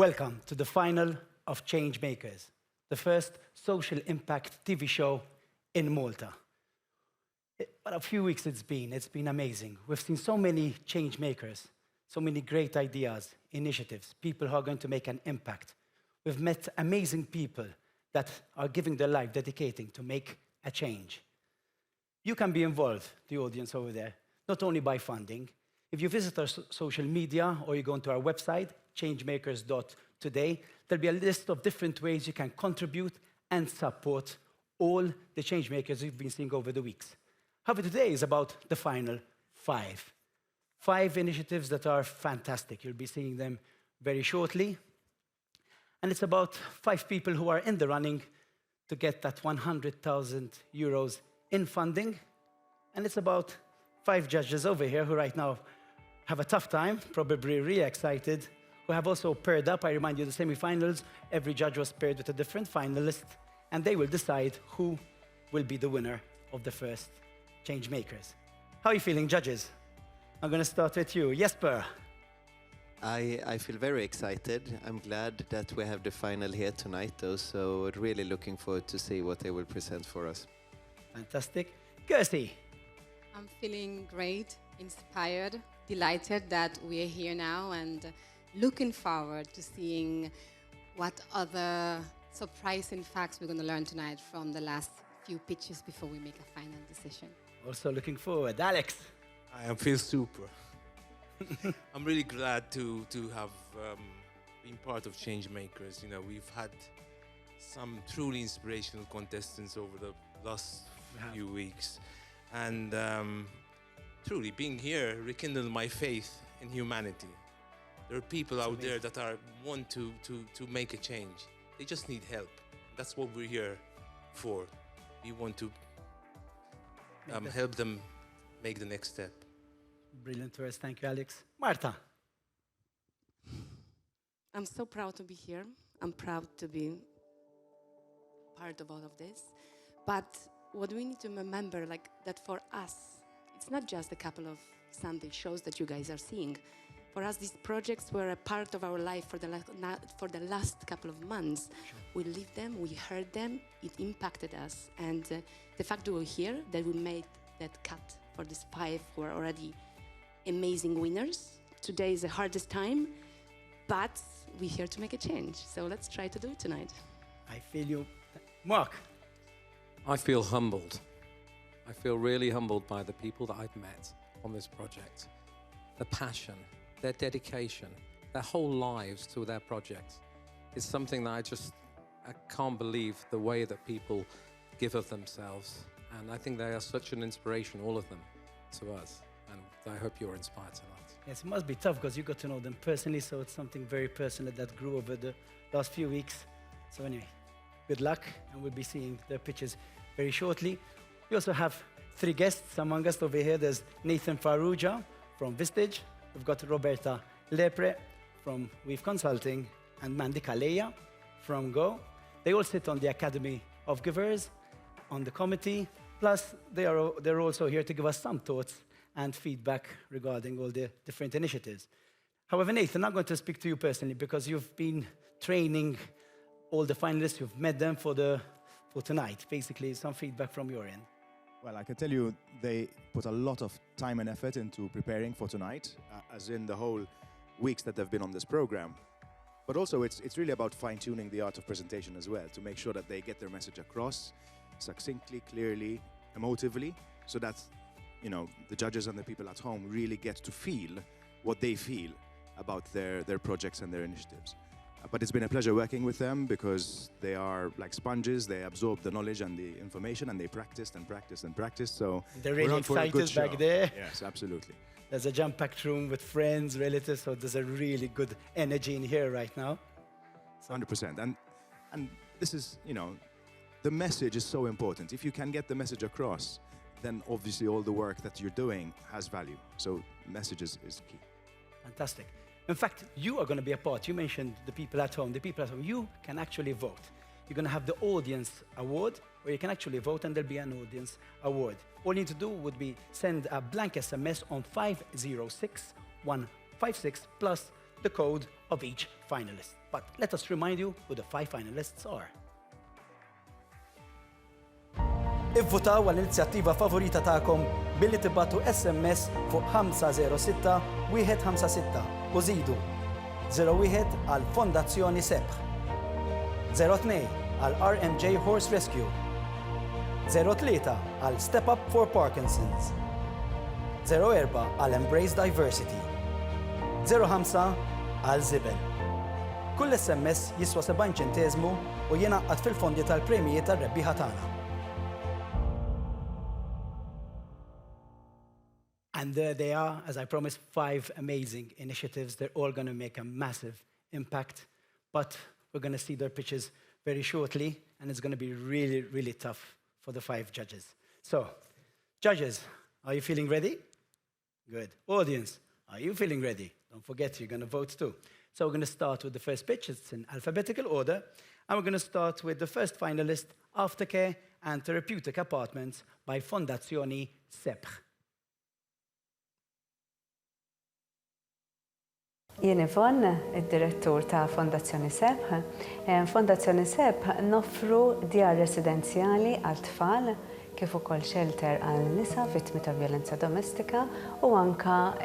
Welcome to the final of Changemakers, the first social impact TV show in Malta. What a few weeks it's been amazing. We've seen so many change makers, so many great ideas, initiatives, people who are going to make an impact. We've met amazing people that are giving their life, dedicating to make a change. You can be involved, the audience over there, not only by funding. If you visit our social media or you go onto our website, changemakers.today, there'll be a list of different ways you can contribute and support all the change makers we've been seeing over the weeks. However, today is about the final five. 5 initiatives that are fantastic. You'll be seeing them very shortly. And it's about 5 people who are in the running to get that 100,000 euros in funding. And it's about 5 judges over here who right now have a tough time, probably really excited, who have also paired up. I remind you, the semi-finals, every judge was paired with a different finalist, and they will decide who will be the winner of the first Changemakers. How are you feeling, judges? I'm going to start with you. Jesper. I feel very excited. I'm glad that we have the final here tonight, though, so really looking forward to see what they will present for us. Fantastic. Kirsty. I'm feeling great, inspired, delighted that we are here now, and looking forward to seeing what other surprising facts we're going to learn tonight from the last few pitches before we make a final decision. Also looking forward. Alex. I feel super. I'm really glad to have been part of Changemakers. You know, we've had some truly inspirational contestants over the last few weeks, and truly being here rekindled my faith in humanity. There are people out there that want to make a change. They just need help. That's what we're here for. We want to help them make the next step. Brilliant words. Thank you, Alex. Marta. I'm so proud to be here. I'm proud to be part of all of this. But what we need to remember, like, that for us, it's not just a couple of Sunday shows that you guys are seeing. For us, these projects were a part of our life for the last couple of months. Sure. We lived them, we heard them, it impacted us. And the fact that we're here, that we made that cut for these 5 who are already amazing winners. Today is the hardest time, but we're here to make a change. So let's try to do it tonight. I feel you. Mark. I feel humbled. I feel really humbled by the people that I've met on this project. The passion, their dedication, their whole lives to their project is something that I can't believe the way that people give of themselves. And I think they are such an inspiration, all of them, to us. And I hope you're inspired tonight. Yes, it must be tough because you got to know them personally, so it's something very personal that grew over the last few weeks. So anyway, good luck, and we'll be seeing their pitches very shortly. We also have 3 guests among us over here. There's Nathan Farrugia from Vistage. We've got Roberta Lepre from Weave Consulting and Mandy Kaleya from Go. They all sit on the Academy of Givers, on the committee. Plus, they're also here to give us some thoughts and feedback regarding all the different initiatives. However, Nathan, I'm going to speak to you personally because you've been training all the finalists. You've met them for tonight. Basically, some feedback from your end. Well, I can tell you they put a lot of time and effort into preparing for tonight, as in the whole weeks that they've been on this program. But also, it's really about fine-tuning the art of presentation as well, to make sure that they get their message across succinctly, clearly, emotively, so that, you know, the judges and the people at home really get to feel what they feel about their projects and their initiatives. But it's been a pleasure working with them because they are like sponges. They absorb the knowledge and the information, and they practiced and practiced and practiced. So they're really excited back there. Yes, absolutely. There's a jam-packed room with friends, relatives, so there's a really good energy in here right now. 100%. And this is, you know, the message is so important. If you can get the message across, then obviously all the work that you're doing has value. So message is key. Fantastic. In fact, you are going to be a part. You mentioned the people at home. The people at home, you can actually vote. You're going to have the audience award, where you can actually vote, and there'll be an audience award. All you need to do would be send a blank SMS on 506156 plus the code of each finalist. But let us remind you who the 5 finalists are. Ivvutaw għall-inizjattiva favorita tagħkom billi tibgħatu SMS fuq 506 156 u żidu 01 għal Fondazzjoni Sebħ, 02 għal RMJ Horse Rescue, 03 għal Step Up for Parkinson's, 04 għal Embrace Diversity, 05 għal Zibel. Kull SMS jiswa 70 ċentesmu u jingħaqqad fil-fondi tal-premji tar-rebbieħa tagħna. And there they are, as I promised, 5 amazing initiatives. They're all going to make a massive impact, but we're going to see their pitches very shortly, and it's going to be really, really tough for the 5 judges. So, judges, are you feeling ready? Good. Audience, are you feeling ready? Don't forget, you're going to vote too. So we're going to start with the first pitch. It's in alphabetical order, and we're going to start with the first finalist, Aftercare and Therapeutic Apartments by Fondazzjoni Sebħ. Jien Ivon, id-direttur ta' Fondazzjoni Sebħ. Fondazzjoni Sebħ noffru djar residenzjali għal tfal kif ukoll shelter għal nisa vittmi ta' violenza domestika u anka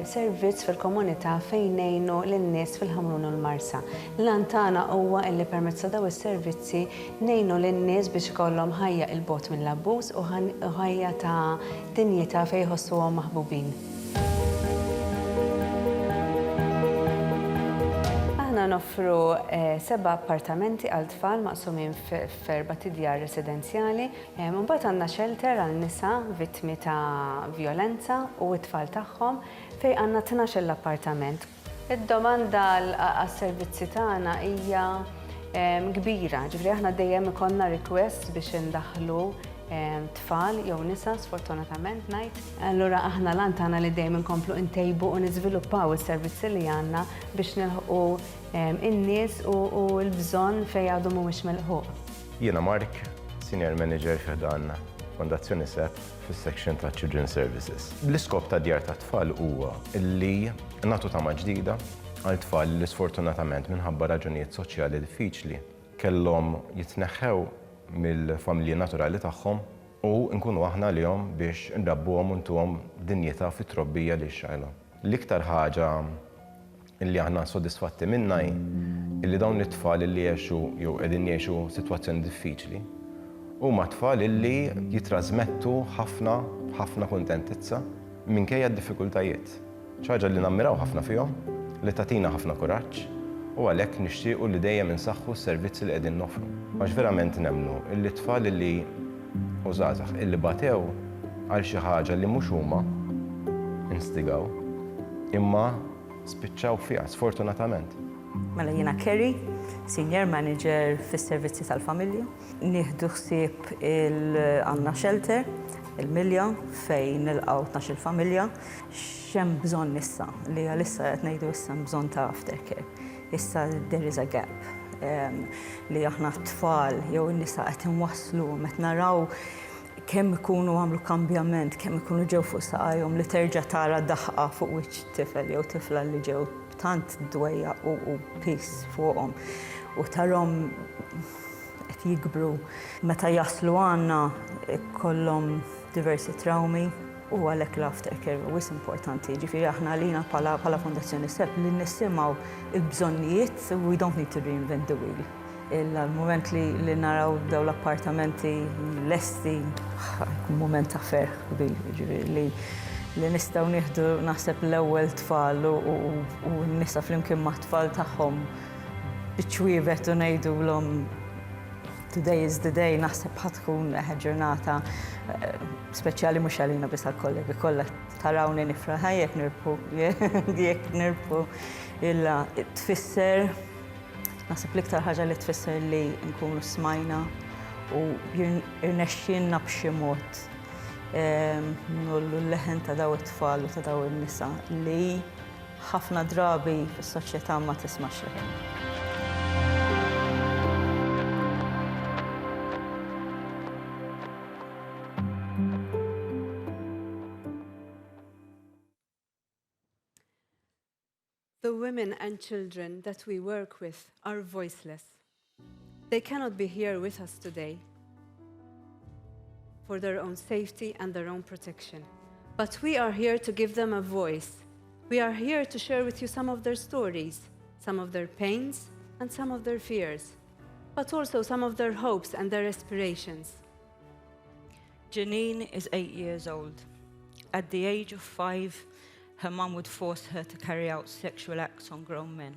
servizz fil-komunità fejn ngħinu lin-nies fil-ħamrun u l-marsa. L-għan tagħna huwa li permezz ta' dawn is-servizzi ngħinu lin-nies biex ikollhom ħajja il-bogħod mill-abbuż u ħajja ta' dinjità fejn jħossuhom maħbubin. Aħna noffru 7 appartamenti għal tfal maqsumin f'4 djar residenzjali. Mbagħad għandna shelter għal nisa vittmi ta' violenza u t-tfal tagħhom fejn għandna 12 l-appartament. Id-domanda għas-servizzi tagħna hija kbira, ġifieri aħna dejjem ikollna request biex indaħħlu tfal jew nisa sfortunatament ngħid. Allura aħna lan tagħna li dejjem inkomplu ntejbu u niżviluppaw is-servizzi li għandna biex nilħqu in-nies u l-bżonn fejn għadu mhuwiex milħuq. Jiena Mark, Senior Manager f'dan Fondazzjoni Sebħ fis-section ta' Children's Services. L-iskop ta' djar ta' tfal huwa li nagħtu tama ġdida għal tfal li sfortunatament minħabba raġunijiet soċjali diffiċli kellhom jitneħħew mill-familji naturali tagħhom u nkunu aħna lihom biex nrabbuhom u ntuhom dinjità fit-trobbija li xajlhom. L-iktar ħaġa illi aħna sodisfatti minnha illi dawn it-tfal illi jgħixu jew qegħdin jgħixu sitwazzjoni diffiċli huma tfal illi jitrażmettu ħafna kuntentizza minkejja d-diffikultajiet. Xi ħaġa li nammiraw ħafna fihom, li tagħtina ħafna kuraġġ u għalhekk nixtiequ li dejjem insaħħu s-servizzi li qegħdin noffru. Għax verament nemmnu illi tfal illi u żgħażagħ illi batew għal xi ħaġa li mhux huma instigaw imma spiċċaw fiha sfortunatament. Mela jiena Kerry, Senior Manager fis-servizzi tal-familja. Nieħdu ħsieb għandna shelter, il-Milja fejn nilqgħu 12 familja. X'hemm bżonn issa li għalissa qed ngħidu issa bżonn ta' aftercare. Issa there is a gap li aħna t-tfal jew in-nisa qed inwasslu qed naraw kemm ikunu għamlu kambjament, kemm ikunu ġew fuq saqajhom li terġa' tara daħqa fuq wiċċ tifel jew tifla li ġew tant dwejja u peace fuqhom u tarhom qed jikbru. Meta jaslu għandna ikollhom diversi traumi u għalhekk l-aftercare huwa importanti. Ġifieri aħna għalina bħala Fondazzjoni Sebħ li nisimgħu l-bżonnijiet we don't need to reinvent the wheel. Il-moment li naraw daw l-appartamenti lesti, moment ta' ferħ kbir, li nistgħu nieħdu naħseb l-ewwel tfal u nisa flimkien ma' tfal tagħhom biċċwievet u ngħidulhom today is the day, naħseb ħatkun ġurnata speċjali mhux għalina biss għall-kollegi kollha tarawni nifraħ jekk nirpu illa tfisser naħseb l-iktar ħaġa li tfisser li nkunu smajna u jirnexxinna b'xi mod nollu l-leħen ta' daw it-tfal u ta' daw in-nisa li ħafna drabi fis-soċjetà ma tismax leħen. The women and children that we work with are voiceless. They cannot be here with us today for their own safety and their own protection. But we are here to give them a voice. We are here to share with you some of their stories, some of their pains, and some of their fears, but also some of their hopes and their aspirations. Janine is 8 years old. At the age of 5, her mum would force her to carry out sexual acts on grown men.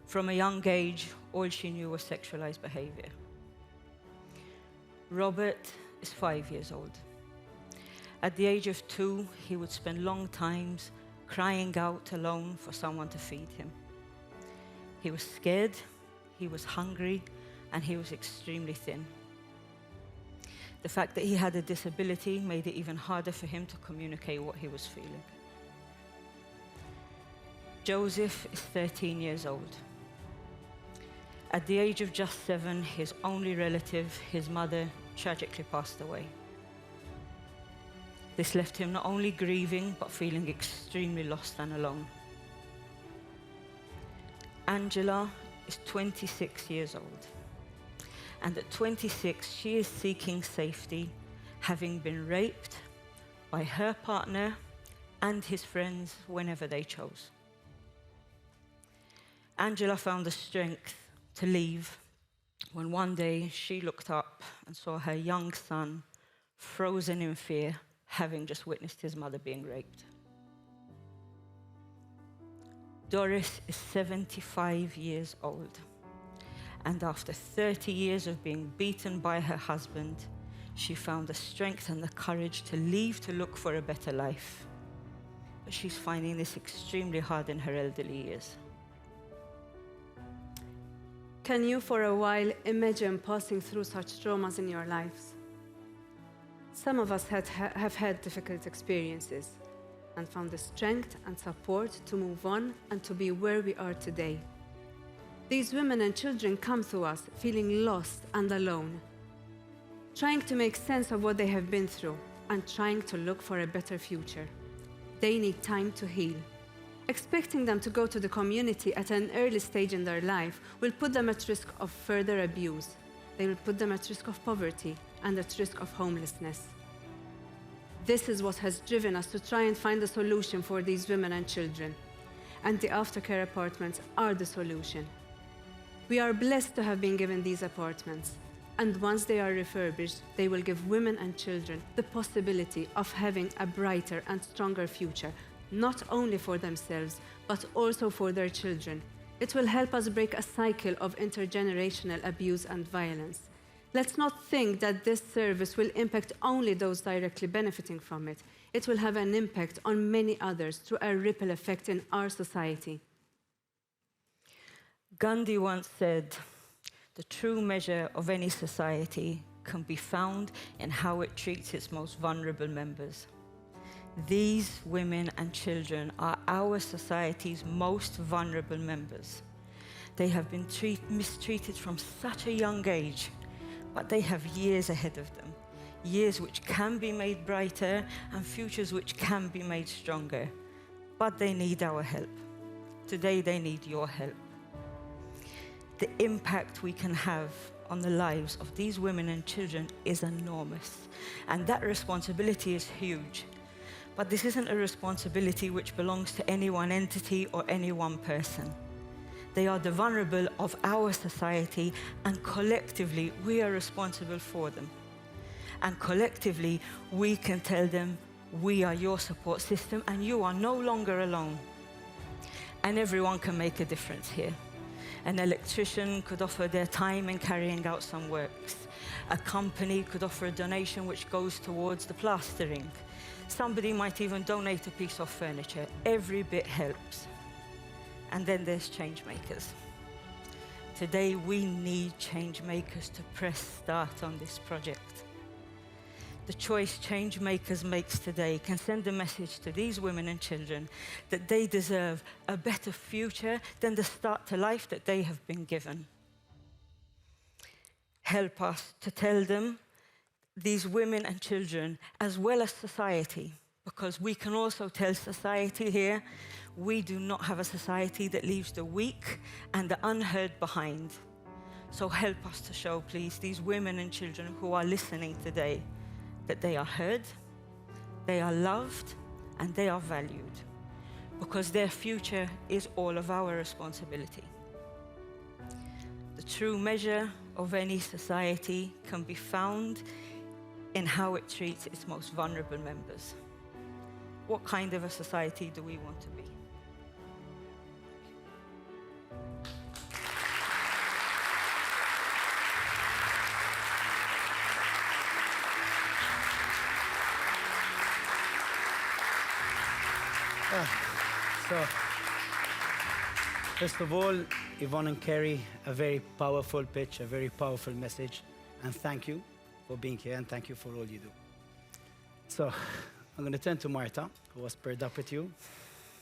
From a young age, all she knew was sexualized behavior. Robert is 5 years old. At the age of 2, he would spend long times crying out alone for someone to feed him. He was scared, he was hungry, and he was extremely thin. The fact that he had a disability made it even harder for him to communicate what he was feeling. Joseph is 13 years old. At the age of just 7, his only relative, his mother, tragically passed away. This left him not only grieving, but feeling extremely lost and alone. Angela is 26 years old. And at 26, she is seeking safety, having been raped by her partner and his friends whenever they chose. Angela found the strength to leave when one day she looked up and saw her young son frozen in fear, having just witnessed his mother being raped. Doris is 75 years old, and after 30 years of being beaten by her husband, she found the strength and the courage to leave to look for a better life. But she's finding this extremely hard in her elderly years. Can you for a while imagine passing through such traumas in your lives? Some of us have had difficult experiences and found the strength and support to move on and to be where we are today. These women and children come to us feeling lost and alone, trying to make sense of what they have been through and trying to look for a better future. They need time to heal. Expecting them to go to the community at an early stage in their life will put them at risk of further abuse. They will put them at risk of poverty and at risk of homelessness. This is what has driven us to try and find a solution for these women and children. And the aftercare apartments are the solution. We are blessed to have been given these apartments. And once they are refurbished, they will give women and children the possibility of having a brighter and stronger future, not only for themselves, but also for their children. It will help us break a cycle of intergenerational abuse and violence. Let's not think that this service will impact only those directly benefiting from it. It will have an impact on many others through a ripple effect in our society. Gandhi once said, "The true measure of any society can be found in how it treats its most vulnerable members." These women and children are our society's most vulnerable members. They have been mistreated from such a young age, but they have years ahead of them, years which can be made brighter and futures which can be made stronger. But they need our help. Today they need your help. The impact we can have on the lives of these women and children is enormous, and that responsibility is huge. But this isn't a responsibility which belongs to any one entity or any one person. They are the vulnerable of our society, and collectively we are responsible for them. And collectively we can tell them, we are your support system and you are no longer alone. And everyone can make a difference here. An electrician could offer their time in carrying out some works. A company could offer a donation which goes towards the plastering. Somebody might even donate a piece of furniture. Every bit helps. And then there's Changemakers. Today we need Changemakers to press start on this project. The choice Changemakers makes today can send a message to these women and children that they deserve a better future than the start to life that they have been given. Help us to tell them, these women and children, as well as society, because we can also tell society here, We do not have a society that leaves the weak and the unheard behind. So help us to show, please, these women and children who are listening today that they are heard, they are loved, and they are valued, because their future is all of our responsibility. The true measure of any society can be found in how it treats its most vulnerable members. What kind of a society do we want to be? So, first of all, Yvonne and Kerry, a very powerful pitch, a very powerful message, and thank you for being here, and thank you for all you do. So, I'm going to turn to Marta, who was paired up with you.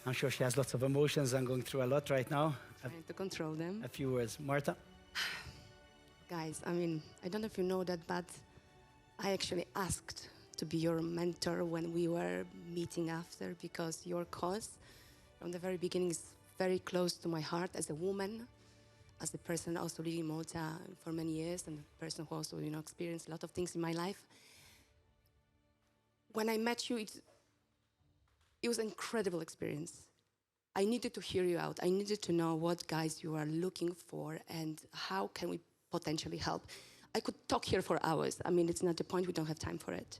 I'm sure she has lots of emotions and going through a lot right now. Trying to control them. A few words. Marta? Guys, I mean, I don't know if you know that, but I actually asked to be your mentor when we were meeting after, because your cause from the very beginning is very close to my heart as a woman, as a person also living in Malta for many years, and a person who also, experienced a lot of things in my life. When I met you, it was an incredible experience. I needed to hear you out. I needed to know what guys you are looking for and how can we potentially help. I could talk here for hours. I mean, it's not the point, we don't have time for it.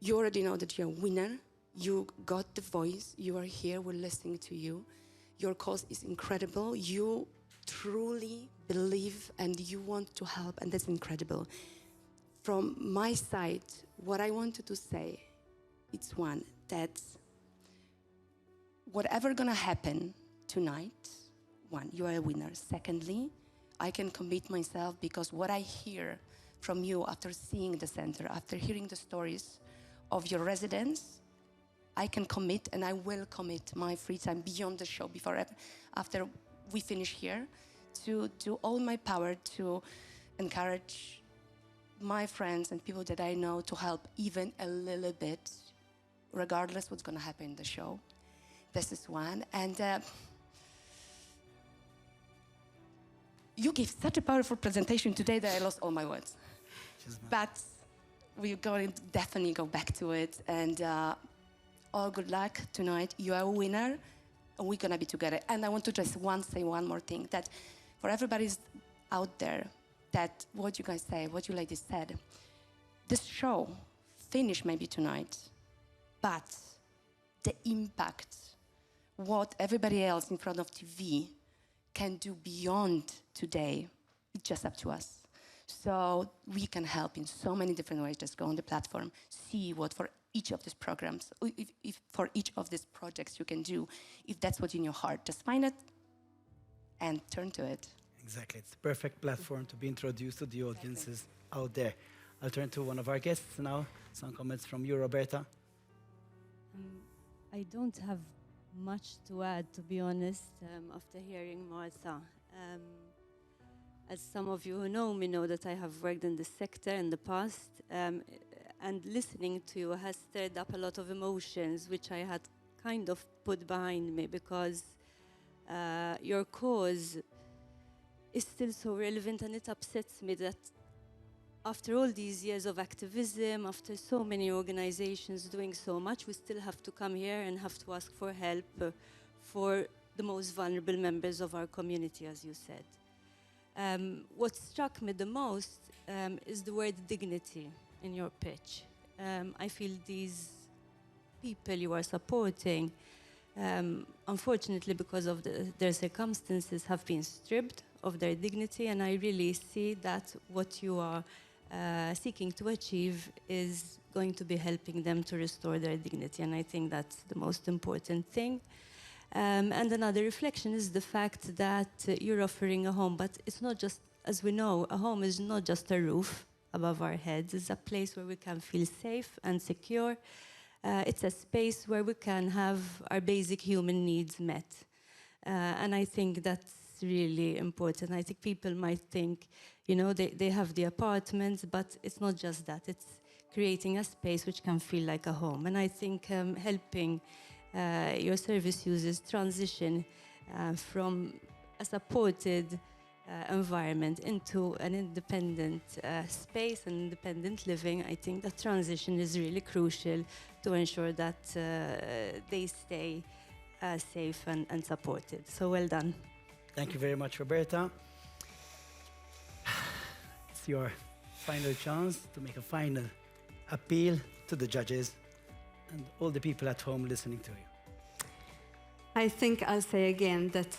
You already know that you're a winner. You got the voice, you are here, we're listening to you. Your cause is incredible. You truly believe and you want to help, and that's incredible. From my side, what I wanted to say, it's one, that whatever gonna happen tonight, one, you are a winner. Secondly, I can commit myself because what I hear from you after seeing the center, after hearing the stories of your residents, I can commit, and I will commit my free time beyond the show, after we finish here, to do all my power to encourage my friends and people that I know to help even a little bit, regardless what's going to happen in the show. This is one. And you gave such a powerful presentation today that I lost all my words. But we're going to definitely go back to it. And all good luck tonight. You are a winner, and we're going to be together. And I want to just say one more thing, that for everybody out there, that what you guys say, what you ladies said, this show finished maybe tonight, but the impact, what everybody else in front of TV can do beyond today, it's just up to us. So we can help in so many different ways. Just go on the platform, see what for each of these programs, if for each of these projects you can do, if that's what's in your heart, just find it and turn to it. Exactly, it's the perfect platform to be introduced to the audiences out there. I'll turn to one of our guests now. Some comments from you, Roberta. I don't have much to add, to be honest, after hearing Martha. As some of you who know me know that I have worked in this sector in the past, and listening to you has stirred up a lot of emotions, which I had kind of put behind me, because your cause is still so relevant, and it upsets me that after all these years of activism, after so many organizations doing so much, we still have to come here and have to ask for help for the most vulnerable members of our community, as you said. What struck me the most is the word dignity in your pitch. I feel these people you are supporting, unfortunately because of their circumstances, have been stripped of their dignity, and I really see that what you are seeking to achieve is going to be helping them to restore their dignity, and I think that's the most important thing. And another reflection is the fact that you're offering a home, but it's not just, as we know, a home is not just a roof above our heads. It's a place where we can feel safe and secure. It's a space where we can have our basic human needs met. And I think that's really important. I think people might think, they have the apartments, but it's not just that. It's creating a space which can feel like a home. And I think helping your service users transition from a supported environment into an independent space and independent living, I think that transition is really crucial to ensure that they stay safe and supported. So well done. Thank you very much, Roberta. It's your final chance to make a final appeal to the judges and all the people at home listening to you. I think I'll say again that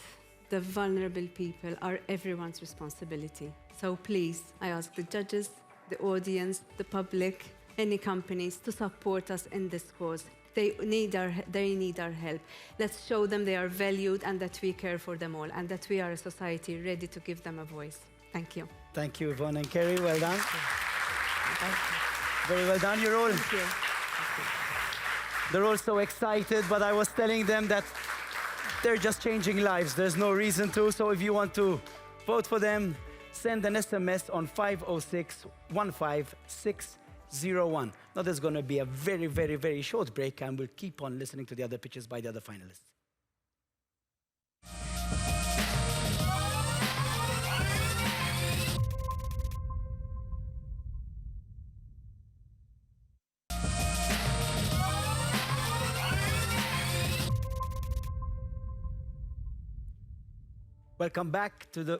the vulnerable people are everyone's responsibility. So please, I ask the judges, the audience, the public, any companies to support us in this cause. They need our help. Let's show them they are valued and that we care for them all and that we are a society ready to give them a voice. Thank you. Thank you, Yvonne and Kerry. Well done. Very well done. You're all. Thank you. They're all so excited, but I was telling them that they're just changing lives. There's no reason to. So if you want to vote for them, send an SMS on 506-15601. Now there's going to be a very, very, very short break, and we'll keep on listening to the other pitches by the other finalists. Welcome back to the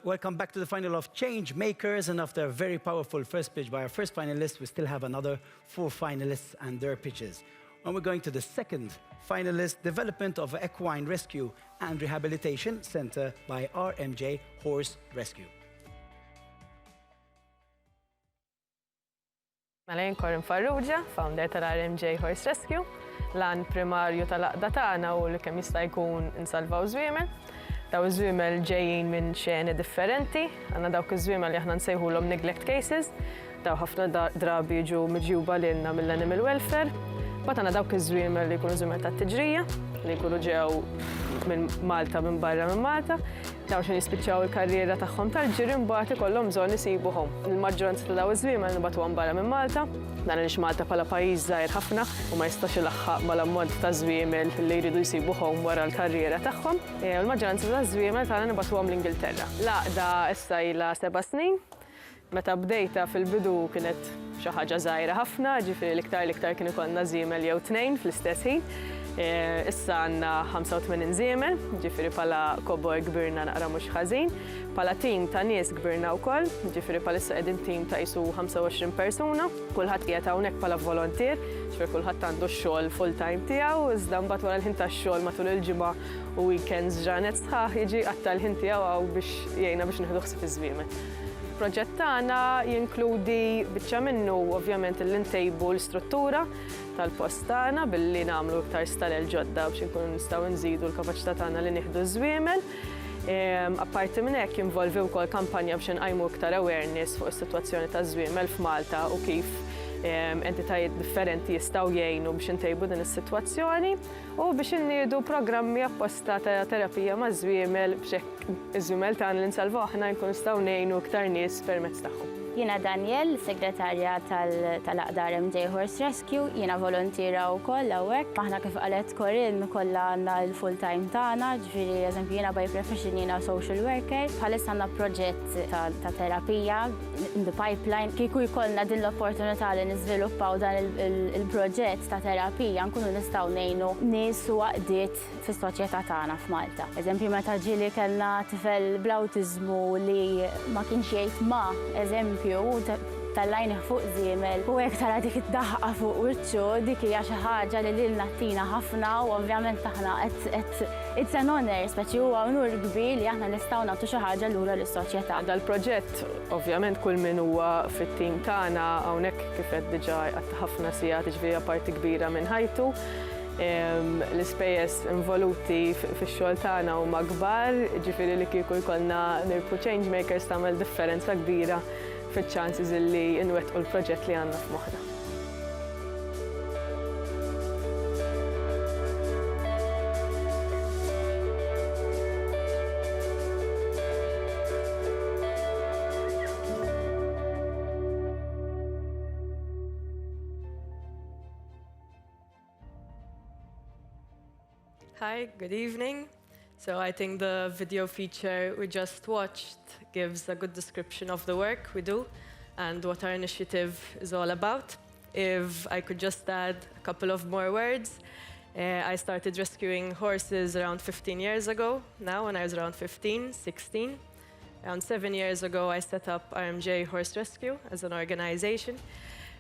final of Changemakers, and after a very powerful first pitch by our first finalist, we still have another 4 finalists and their pitches. And we're going to the second finalist, Development of Equine Rescue and Rehabilitation Center by RMJ Horse Rescue. Malain Corin Farrugia, founder tal-RMJ Horse Rescue. Lan primarju tal-aqda tagħna u li kemm jista' jkun insalvaw żwiemel. Daw iż-żwiemel ġejjin minn xeni differenti, għandna dawk iż-żwiemel li aħna nsejħulhom neglect cases, daw ħafna drabi jiġu miġjuba lilna mill-animal welfare, mbagħad għandna dawk iż-żwiemel li jkunu żwiemel tat-tiġrija, li jkunu ġew minn Malta minn barra minn Malta, daw xejn jispiċċaw il-karriera tagħhom tal-ġiri mbagħad ikollhom bżonn isibuhom. Il-maġġoranza ta' daw iż-żwiemel nibagħtuhom barra minn Malta, dan għaliex Malta bħala pajjiż żgħir ħafna u ma jistax ilaħħaq mal-ammont ta' żwiemel li jridu jsibuhom wara l-karriera tagħhom. U l-maġġoranza ta' żwiemel tagħna nibagħtuhom l-Ingilterra. L-għaqda issa ilha 7 snin. Meta bdejta fil-bidu kienet xi ħaġa żgħira ħafna, ġifieri l-iktar kien ikollna żiemel jew 2 fl-istess ħin. Issa għandna 85 żiemel, ġifieri bħala koboj kbirna naqra mhux ħażin. Bħala tim ta' nies kbirna wkoll, ġifieri bħalissa qegħdin tim ta' qisu 25 persuna. Kulħadd qiegħed hawnhekk bħala volontier, ġifieri kulħadd għandu x-xogħol full-time tiegħu, iżda mbagħad wara l-ħin tax-xogħol matul il-ġimgħa u weekends ġranet sħaħ jiġi qatta l-ħin tiegħu biex jgħinna biex nieħdu ħsieb iż-żwiemel. Il-proġett tagħna jinkludi biċċa minnu ovvjament l-intejbu l-struttura tal-post tagħna billi nagħmlu iktar stalel ġodda biex inkunu nistgħu nżidu l-kapaċità tagħna li nieħdu żwiemel. Apparti minn hekk jinvolvi wkoll kampanja biex inqajmu iktar awareness fuq is-sitwazzjoni taż-żwiemel f'Malta u kif entitajiet differenti jistgħu jgħinu biex intejbu din is-sitwazzjoni u biex inniedu programmi apposta ta' terapija maż-żwiemel biex hekk iż-żwiemel tagħna li nsalvaw aħna nkunu nistgħu ngħinu iktar nies permezz tagħhom. Jiena Daniel, segretarja tal-aqda RMJ Horse Rescue, jiena volontira wkoll hawnhekk. Aħna kif qalet Corin kollha għandna l-full-time tagħna, ġifieri eżempju jiena by profession jiena social worker. Bħalissa għandna proġett ta' terapija in the pipeline. Kieku jkollna din l-opportunità li niżviluppaw dan il-proġett ta' terapija nkunu nistgħu ngħinu nies u għaqdiet fis-soċjetà tagħna f'Malta. Eżempju meta ġieli kellna tifel bl-awtiżmu li ma kienx jgħid ma' eżempju tal-lajn fuq żiemel u hekk tara dik id-daħqa fuq wiċċu dik hija xi ħaġa li lilna tina ħafna u ovvjament aħna qed it's an honor, speċi huwa onur kbir li aħna nistgħu nagħtu xi ħaġa lura lis-soċjetà. Dal-proġett ovvjament kull min huwa fit-tim tagħna hawnhekk kif qed diġà qatt ħafna sigħat ġifieri parti kbira minn ħajtu. L-ispejjeż involuti fix-xogħol tagħna huma kbar, ġifieri li kieku jkollna nirpu Changemakers tagħmel differenza kbira fiċ-chances illi nwettqu l-proġett li għandna f'moħħna. Hi, good evening. So I think the video feature we just watched gives a good description of the work we do and what our initiative is all about. If I could just add a couple of more words, I started rescuing horses around 15 years ago, now when I was around 15, 16. Around 7 years ago, I set up RMJ Horse Rescue as an organization.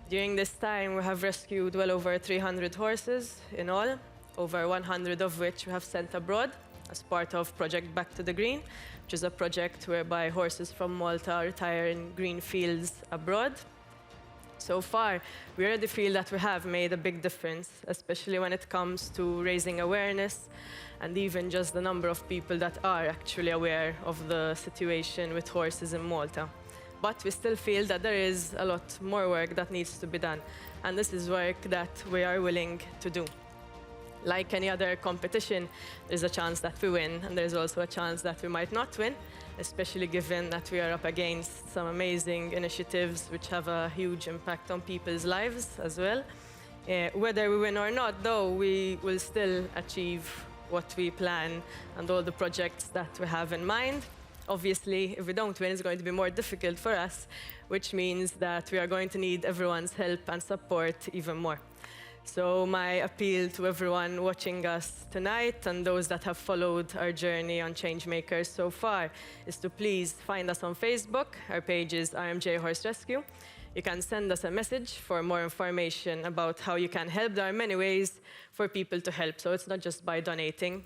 During this time, we have rescued well over 300 horses in all, over 100 of which we have sent abroad as part of Project Back to the Green, which is a project whereby horses from Malta retire in green fields abroad. So far, we already feel that we have made a big difference, especially when it comes to raising awareness and even just the number of people that are actually aware of the situation with horses in Malta. But we still feel that there is a lot more work that needs to be done, and this is work that we are willing to do. Like any other competition, there's a chance that we win, and there's also a chance that we might not win, especially given that we are up against some amazing initiatives which have a huge impact on people's lives as well. Whether we win or not, though, we will still achieve what we plan and all the projects that we have in mind. Obviously, if we don't win, it's going to be more difficult for us, which means that we are going to need everyone's help and support even more. So my appeal to everyone watching us tonight and those that have followed our journey on Changemakers so far is to please find us on Facebook. Our page is RMJ Horse Rescue. You can send us a message for more information about how you can help. There are many ways for people to help, so it's not just by donating.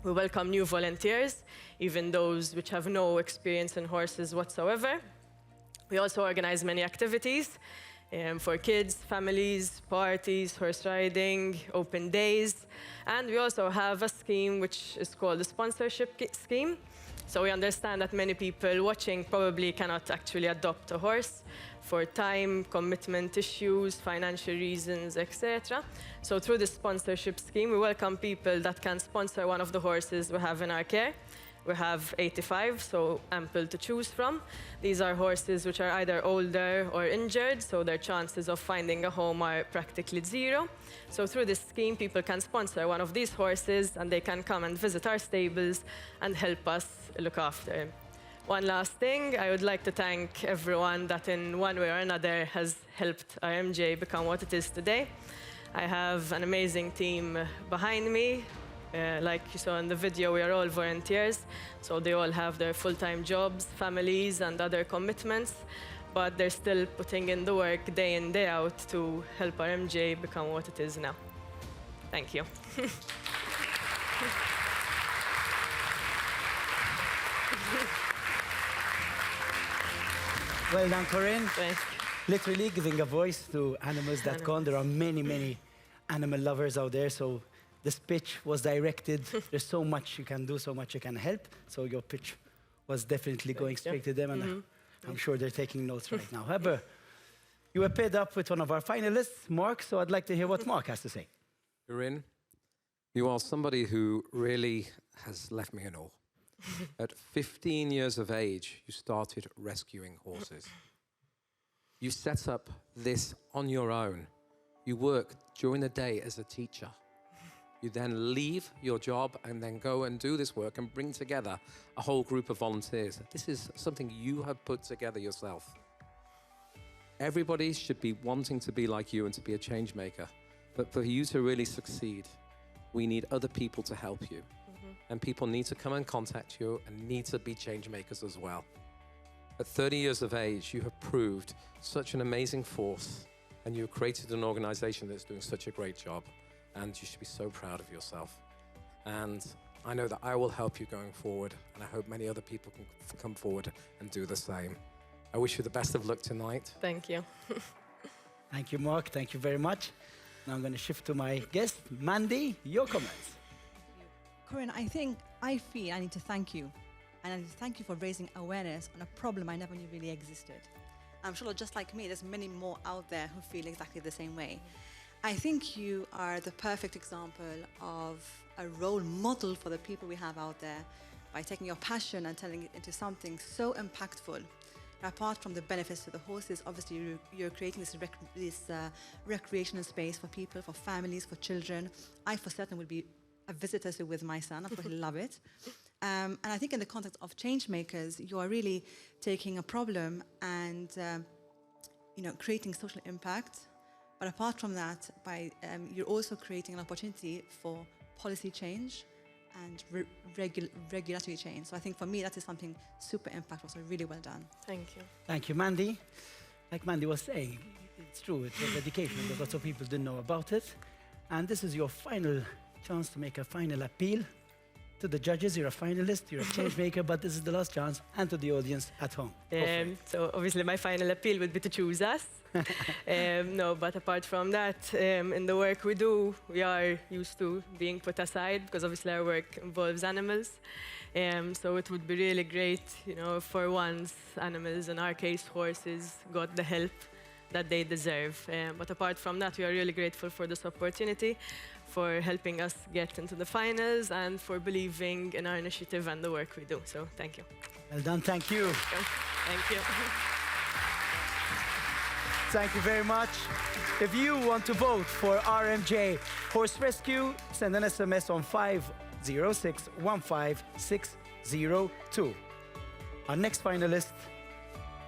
We welcome new volunteers, even those which have no experience in horses whatsoever. We also organize many activities for kids, families, parties, horse riding, open days. And we also have a scheme which is called the sponsorship scheme. So we understand that many people watching probably cannot actually adopt a horse for time, commitment issues, financial reasons, etc. So through this sponsorship scheme, we welcome people that can sponsor one of the horses we have in our care. We have 85, so ample to choose from. These are horses which are either older or injured, so their chances of finding a home are practically zero. So through this scheme, people can sponsor one of these horses, and they can come and visit our stables and help us look after him. One last thing, I would like to thank everyone that in one way or another has helped RMJ become what it is today. I have an amazing team behind me. Like you saw in the video, we are all volunteers, so they all have their full-time jobs, families, and other commitments, but they're still putting in the work day in, day out to help RMJ become what it is now. Thank you. Well done, Corinne. Literally giving a voice to animals that gone. There are many, many animal lovers out there, so this pitch was directed. There's so much you can do, so much you can help. So your pitch was definitely going straight to them, and I'm sure they're taking notes right now. However, you were paired up with one of our finalists, Mark, so I'd like to hear what Mark has to say. Corinne, you are somebody who really has left me in awe. At 15 years of age, you started rescuing horses. You set up this on your own. You work during the day as a teacher. You then leave your job and then go and do this work and bring together a whole group of volunteers. This is something you have put together yourself. Everybody should be wanting to be like you and to be a change maker. But for you to really succeed, we need other people to help you. And people need to come and contact you and need to be change makers as well. At 30 years of age, you have proved such an amazing force, and you've created an organization that's doing such a great job. And you should be so proud of yourself. And I know that I will help you going forward, and I hope many other people can come forward and do the same. I wish you the best of luck tonight. Thank you. Thank you, Mark. Thank you very much. Now I'm going to shift to my guest, Mandy. Your comments. Corinne, I feel I need to thank you. And I need to thank you for raising awareness on a problem I never knew really existed. I'm sure just like me, there's many more out there who feel exactly the same way. I think you are the perfect example of a role model for the people we have out there by taking your passion and turning it into something so impactful. Apart from the benefits to the horses, obviously you're creating this recreational space for people, for families, for children. I for certain will be a visitor with my son. I probably love it. And I think in the context of Changemakers, you are really taking a problem and creating social impact. But apart from that, you're also creating an opportunity for policy change and regulatory change. So I think for me, that is something super impactful, so really well done. Thank you. Thank you, Mandy. Like Mandy was saying, it's true, it's a dedication, but lots of people didn't know about it. And this is your final chance to make a final appeal to the judges. You're a finalist, you're a change maker, but this is the last chance, and to the audience at home. So obviously my final appeal would be to choose us. No, but apart from that, in the work we do, we are used to being put aside because obviously our work involves animals. So it would be really great, for once animals, in our case horses, got the help that they deserve. But apart from that, we are really grateful for this opportunity, for helping us get into the finals, and for believing in our initiative and the work we do. So thank you. Well done, thank you. Thank you. Thank you very much. If you want to vote for RMJ Horse Rescue, send an SMS on 506-15602. Our next finalist,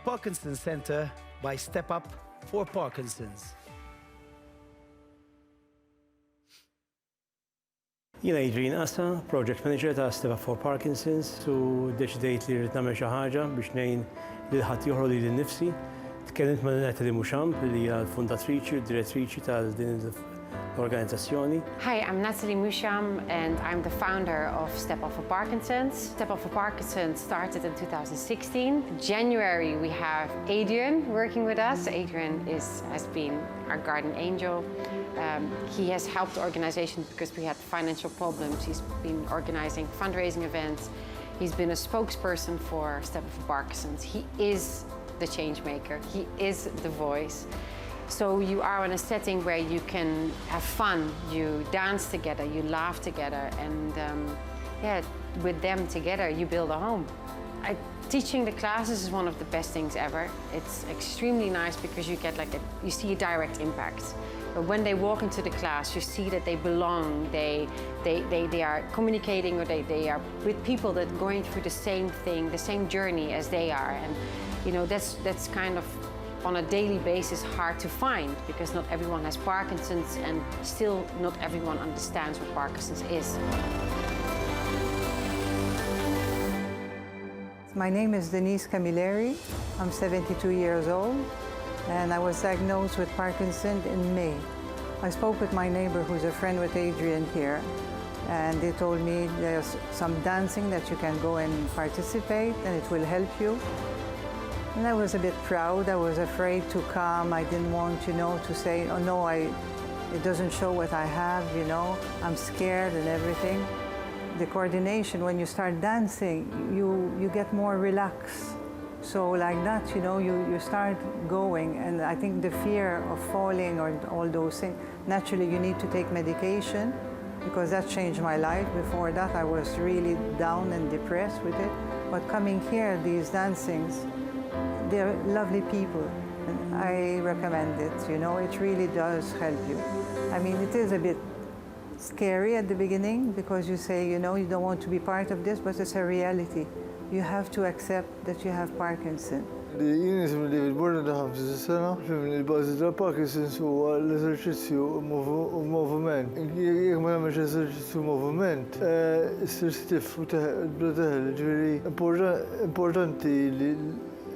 Parkinson's Center by Step Up for Parkinson's. Jiena Adrian Assa, Project Manager ta' Step Up for Parkinson's, u deċidejt li rrid nagħmel xi ħaġa biex ngħin lil ħadd ieħor li nnifsi. Tkellimt ma' Natalie Mouchamp li hija l-fundatriċi u direttriċi tal din l-organizzazzjoni. Hi, I'm Natalie Mouchamp and I'm the founder of Step Up for Parkinson's. Step Up for Parkinson's started in 2016. In January we have Adrian working with us. Adrian has been our guardian angel. He has helped the organization because we had financial problems. He's been organizing fundraising events. He's been a spokesperson for Step Up for Parkinson's. He is the change maker. He is the voice. So you are in a setting where you can have fun, you dance together, you laugh together, and with them together you build a home. Teaching the classes is one of the best things ever. It's extremely nice because you get you see a direct impact. But when they walk into the class, you see that they belong, they are communicating, or they are with people that are going through the same thing, the same journey as they are. And that's kind of on a daily basis hard to find because not everyone has Parkinson's and still not everyone understands what Parkinson's is. My name is Denise Camilleri. I'm 72 years old and I was diagnosed with Parkinson's in May. I spoke with my neighbor who's a friend with Adrian here, and they told me there's some dancing that you can go and participate and it will help you. And I was a bit proud. I was afraid to come. I didn't want, to say, oh no, it doesn't show what I have, I'm scared and everything. The coordination, when you start dancing, you get more relaxed. So like that, you start going. And I think the fear of falling or all those things, naturally you need to take medication because that changed my life. Before that, I was really down and depressed with it. But coming here, these dancings, they're lovely people, and I recommend it, it really does help you. I mean, it is a bit scary at the beginning because you say, you don't want to be part of this, but it's a reality. You have to accept that you have Parkinson. Jinism li bil-borna ta' 5 sena, fimni l-bażi ta' Parkinson's huwa l-eżerċizzju u moviment. Jekk ma nagħmilx eżerċizzju u moviment, issir stiff u teħel, ġifieri importanti li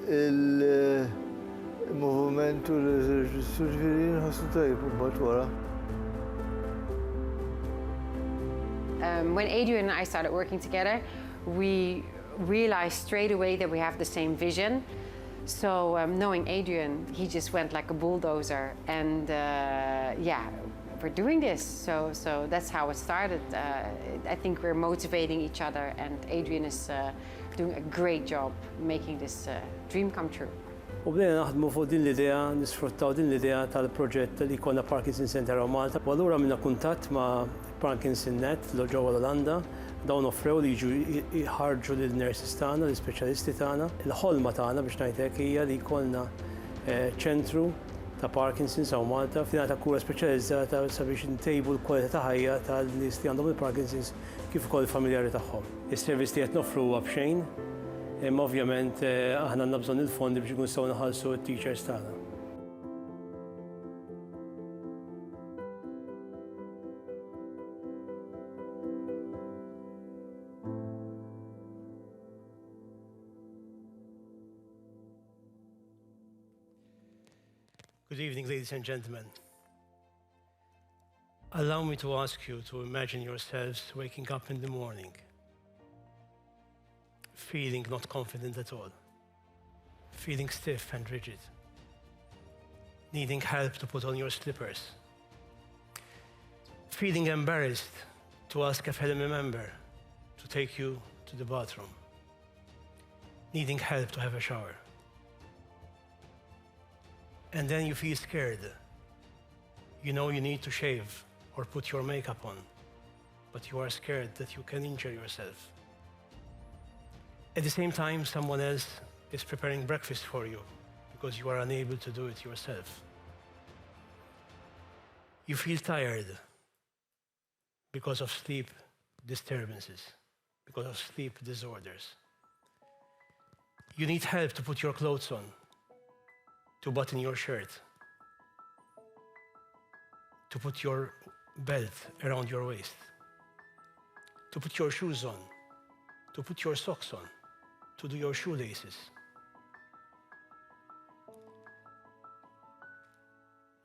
il-moviment u l-eżerċizzju ġifieri nħossu tajjeb imbagħad wara. When Adrian and I started working together, we realized straight away that we have the same vision. So knowing Adrian, he just went like a bulldozer, and we're doing this. So that's how it started. I think we're motivating each other, and Adrian is doing a great job making this dream come true. U bdejna naħdmu fuq din l-idea, nisfruttaw din l-idea tal-proġett li jkollna Parkinson Center u Malta. U allura minna kuntatt ma' Parkinson Net ġewwa l-Olanda, dawn offrew li jiġu jħarġu lill-nurses tagħna, l-ispeċjalisti tagħna. Il-ħolma tagħna biex ngħidlek hija li jkollna ċentru ta' Parkinson's għaw Malta f'tina ta' kura speċjalizzata sabiex intejbu l-kwalità ta' ħajja tal-nies li għandhom il-Parkinson's kif ukoll il-familjari tagħhom. Is-servizz li qed nofru huwa b'xejn, imma ovvjament aħna għandna bżonn il-fondi biex ikun nistgħu naħallsu t-teachers tagħna. Good evening, ladies and gentlemen. Allow me to ask you to imagine yourselves waking up in the morning, feeling not confident at all, feeling stiff and rigid, needing help to put on your slippers, feeling embarrassed to ask a family member to take you to the bathroom, needing help to have a shower. And then you feel scared. You know you need to shave or put your makeup on, but you are scared that you can injure yourself. At the same time, someone else is preparing breakfast for you because you are unable to do it yourself. You feel tired because of sleep disturbances, because of sleep disorders. You need help to put your clothes on, to button your shirt, to put your belt around your waist, to put your shoes on, to put your socks on, to do your shoelaces.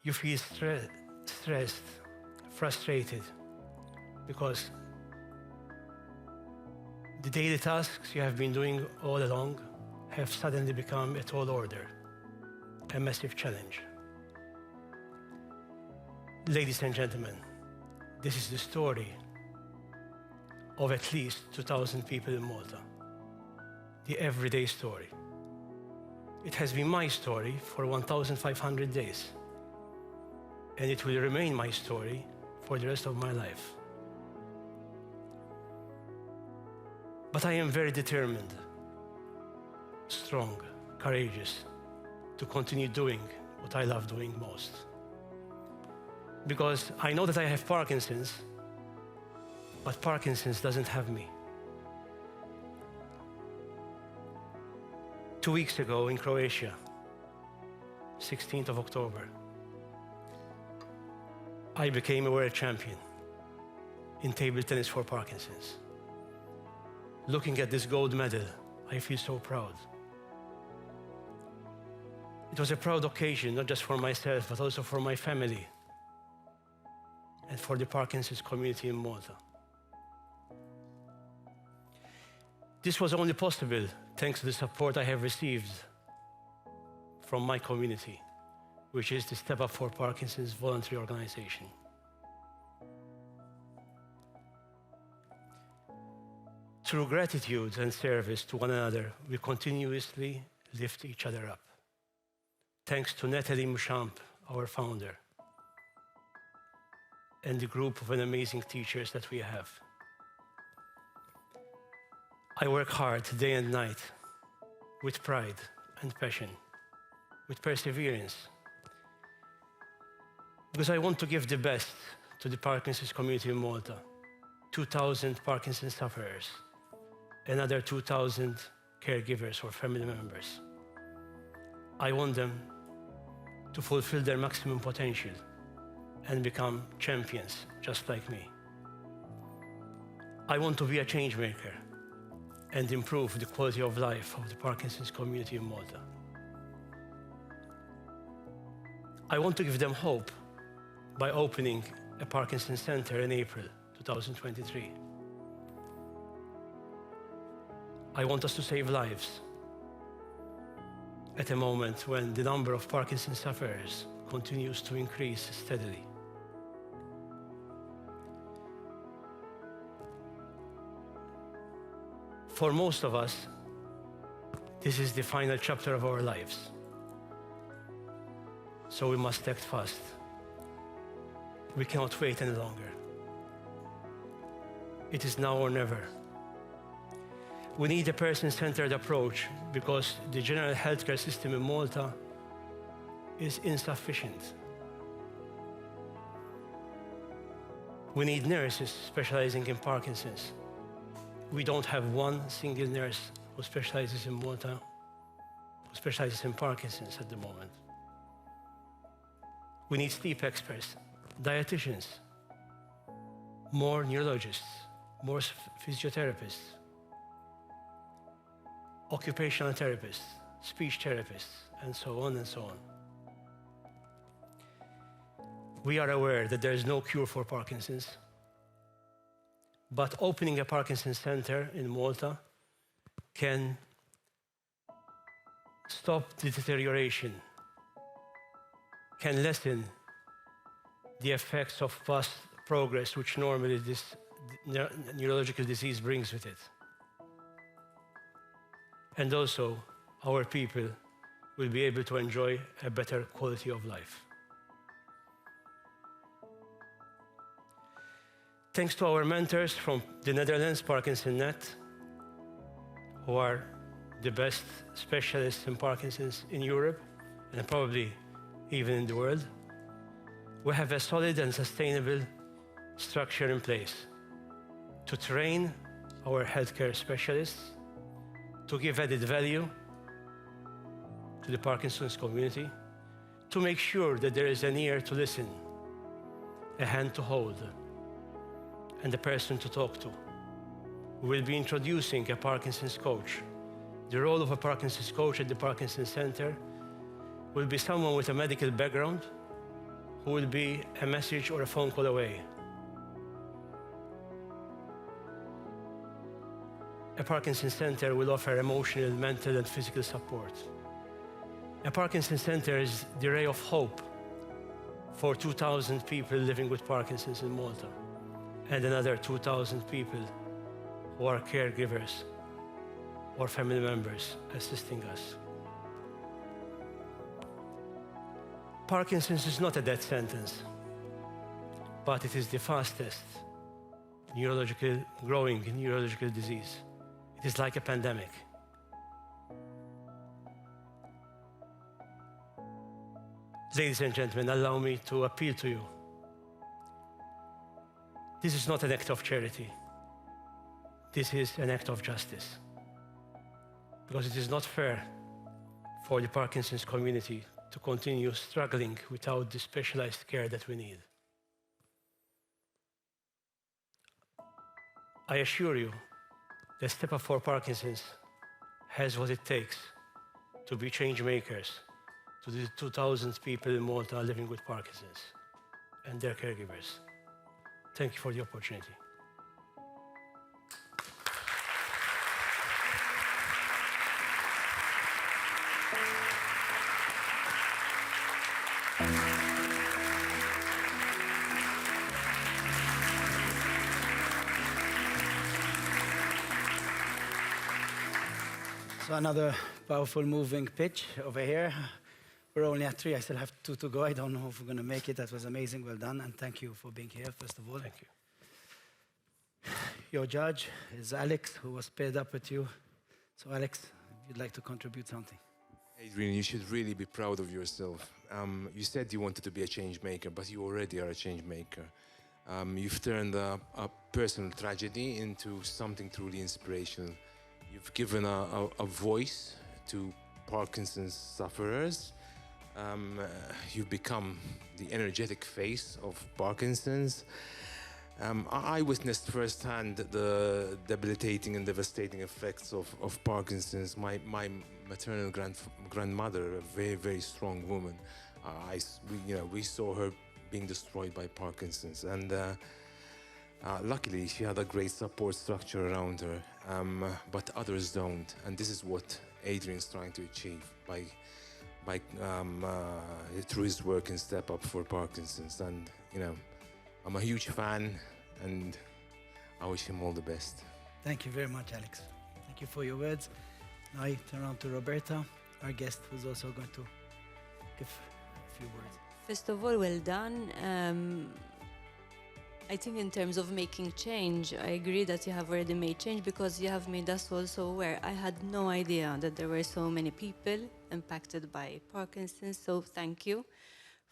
You feel stressed, frustrated, because the daily tasks you have been doing all along have suddenly become a tall order, a massive challenge. Ladies and gentlemen, this is the story of at least 2,000 people in Malta. The everyday story. It has been my story for 1,500 days, and it will remain my story for the rest of my life. But I am very determined, strong, courageous, to continue doing what I love doing most. Because I know that I have Parkinson's, but Parkinson's doesn't have me. 2 weeks ago in Croatia, 16th of October, I became a world champion in table tennis for Parkinson's. Looking at this gold medal, I feel so proud. It was a proud occasion, not just for myself, but also for my family and for the Parkinson's community in Malta. This was only possible thanks to the support I have received from my community, which is the Step Up for Parkinson's voluntary organization. Through gratitude and service to one another, we continuously lift each other up. Thanks to Natalie Mushamp, our founder, and the group of amazing teachers that we have. I work hard day and night with pride and passion, with perseverance, because I want to give the best to the Parkinson's community in Malta. 2,000 Parkinson's sufferers, another 2,000 caregivers or family members. I want them to fulfill their maximum potential and become champions just like me. I want to be a change maker and improve the quality of life of the Parkinson's community in Malta. I want to give them hope by opening a Parkinson's Center in April 2023. I want us to save lives at a moment when the number of Parkinson's sufferers continues to increase steadily. For most of us, this is the final chapter of our lives. So we must act fast. We cannot wait any longer. It is now or never. We need a person-centered approach because the general healthcare system in Malta is insufficient. We need nurses specializing in Parkinson's. We don't have one single nurse who specializes in Malta, who specializes in Parkinson's at the moment. We need sleep experts, dietitians, more neurologists, more physiotherapists, occupational therapists, speech therapists, and so on and so on. We are aware that there is no cure for Parkinson's, but opening a Parkinson's center in Malta can stop the deterioration, can lessen the effects of past progress, which normally this neurological disease brings with it. And also, our people will be able to enjoy a better quality of life. Thanks to our mentors from the Netherlands, Parkinson Net, who are the best specialists in Parkinson's in Europe, and probably even in the world, we have a solid and sustainable structure in place to train our healthcare specialists, to give added value to the Parkinson's community, to make sure that there is an ear to listen, a hand to hold, and a person to talk to. We will be introducing a Parkinson's coach. The role of a Parkinson's coach at the Parkinson's Center will be someone with a medical background who will be a message or a phone call away. A Parkinson's Center will offer emotional, mental, and physical support. A Parkinson's Center is the ray of hope for 2,000 people living with Parkinson's in Malta, and another 2,000 people who are caregivers or family members assisting us. Parkinson's is not a death sentence, but it is the fastest growing neurological disease. It is like a pandemic. Ladies and gentlemen, allow me to appeal to you. This is not an act of charity. This is an act of justice. Because it is not fair for the Parkinson's community to continue struggling without the specialized care that we need. I assure you that Step Up for Parkinson's has what it takes to be change makers to the 2,000 people in Malta living with Parkinson's and their caregivers. Thank you for the opportunity. So another powerful moving pitch over here. We're only at 3. I still have 2 to go. I don't know if we're going to make it. That was amazing. Well done. And thank you for being here, first of all. Thank you. Your judge is Alex, who was paired up with you. So, Alex, if you'd like to contribute something. Adrian, you should really be proud of yourself. You said you wanted to be a change maker, but you already are a change maker. You've turned a personal tragedy into something truly inspirational. You've given a voice to Parkinson's sufferers. You've become the energetic face of Parkinson's. I witnessed firsthand the debilitating and devastating effects of Parkinson's. My maternal grandmother, a very, very strong woman, we saw her being destroyed by Parkinson's. And luckily, she had a great support structure around her, but others don't. And this is what Adrian's trying to achieve through his work in Step Up for Parkinson's. And, I'm a huge fan, and I wish him all the best. Thank you very much, Alex. Thank you for your words. Now I turn around to Roberta, our guest, who's also going to give a few words. First of all, well done. I think in terms of making change, I agree that you have already made change because you have made us also aware. I had no idea that there were so many people impacted by Parkinson's. So thank you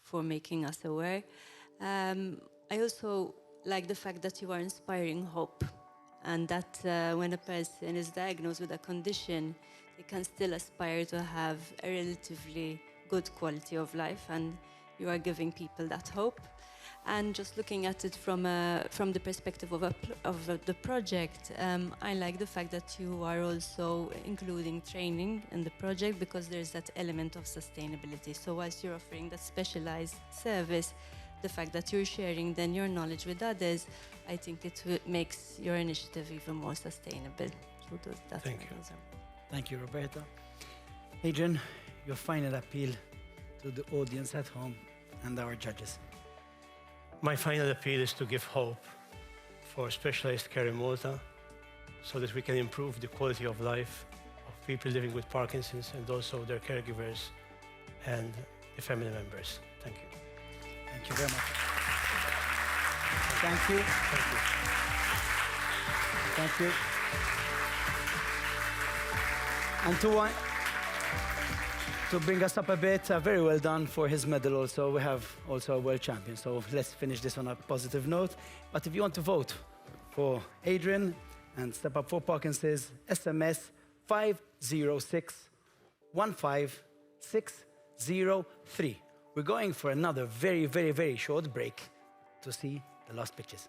for making us aware. I also like the fact that you are inspiring hope, and that when a person is diagnosed with a condition, they can still aspire to have a relatively good quality of life, and you are giving people that hope. And just looking at it from the perspective of the project, I like the fact that you are also including training in the project, because there's that element of sustainability. So whilst you're offering that specialized service, the fact that you're sharing then your knowledge with others, I think it makes your initiative even more sustainable. So that's Thank you. Thank you, Roberta. Adrian, your final appeal to the audience at home and our judges. My final appeal is to give hope for specialized care in Malta so that we can improve the quality of life of people living with Parkinson's and also their caregivers and the family members. Thank you. Thank you very much. Thank you. Thank you. Thank you. And to bring us up a bit, very well done for his medal also. We have also a world champion, so let's finish this on a positive note. But if you want to vote for Adrian and Step Up for Parkinson's, SMS 506 15603. We're going for another very, very, very short break to see the last pictures.